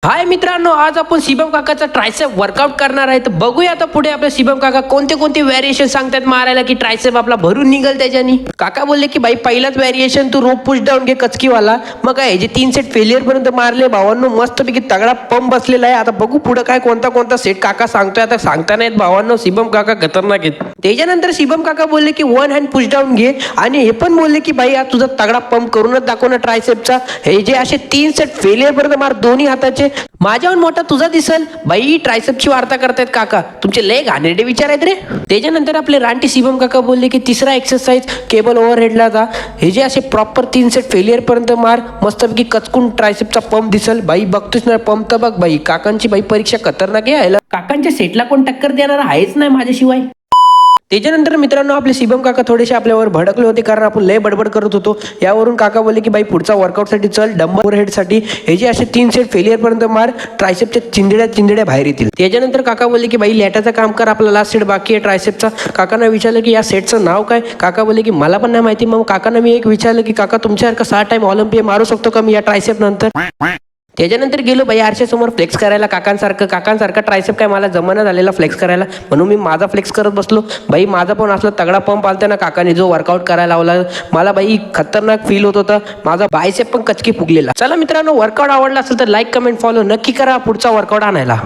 हाय मित्रांनो, आज आपण शिवम काकाचा ट्रायसेप वर्कआउट करणार आहे. तर बघूया आता पुढे आपले शिवम काका कोणते कोणते व्हेरिएशन सांगतात मारायला की ट्रायसेप आपला भरून निघल त्याच्यानी. काका बोलले की भाई पहिलाच व्हेरिएशन तू रोप पुश डाऊन घे कचकीवाला. मग काय जे 3 सेट फेलियर पर्यंत मारले भावांनो, मस्तपैकी तगडा पंप बसलेला आहे. आता बघू पुढे काय कोणता कोणता सेट काका सांगतोय. आता सांगता नाहीत भावांनो, शिवम काका खतरनाक आहेत. त्याच्यानंतर शिवम काका बोलले की 1 हँड पुश डाऊन घे आणि हे पण बोलले की भाई आज तुझा तगडा पंप करूनच दाखव ना ट्रायसेपचा. हे जे असे 3 सेट फेलियर पर्यंत मार दोन्ही हाताचे. माझ्याहून मोठा तुझा दिसल बाई. ट्रायसेपची वार्ता करतायत काका, तुमचे लय घाणेरडे विचार आहेत रे. त्याच्यानंतर आपले रानटी शिवम काका बोलले की तिसरा एक्सरसाइज केबल ओव्हरहेडला जा. हे जे असे प्रॉपर 3 सेट फेलियर पर्यंत मार, मस्तपैकी कचकून ट्रायसेपचा पंप दिसल बाई. बघतोच ना पंप तर बघ बाई. काकांची बाई परीक्षा खतरनाक आहे. काकांच्या सेटला कोण टक्कर देणार आहेच नाही माझ्याशिवाय. त्याच्यानंतर मित्रांनो आपले शिवम काका थोडेसे आपल्यावर भडकले होते, कारण आपण लय बडबड करत होतो. यावरून काका बोलले की बाई पुढचा वर्कआउटसाठी चल डंबल ओव्हरहेडसाठी. हे जे असे 3 सेट फेलियर पर्यंत मार, ट्रायसेपच्या चिंदड्या बाहेर येतील. त्याच्यानंतर काका बोलले की बाई लॅटाचं काम कर, आपला लास्ट सेट बाकी आहे ट्रायसेपचा. काकांना विचारलं की या सेटचं नाव काय. काका बोलले की मला पण नाही माहिती. मग काकांना मी एक विचारलं की काका तुमच्यासारखं 6 टाइम ऑलिम्पिया मारू शकतो का मी या ट्रायसेप नंतर. त्याच्यानंतर गेलो बाई आरशासमोर फ्लेक्स करायला काकांसारखा ट्रायसेप काय मला जमाना झालेला फ्लेक्स करायला, म्हणून मी माझा फ्लेक्स करत बसलो. बाई माझा पण असला तगडा पंप आलता ना काकाने जो वर्कआउट करायला लावला. मला बाई खतरनाक फील होत होता. माझा बायसेप पण कचकी फुगलेला. चला मित्रांनो, वर्कआउट आवडला असेल तर लाईक कमेंट फॉलो नक्की करा पुढचा वर्कआउट आणायला.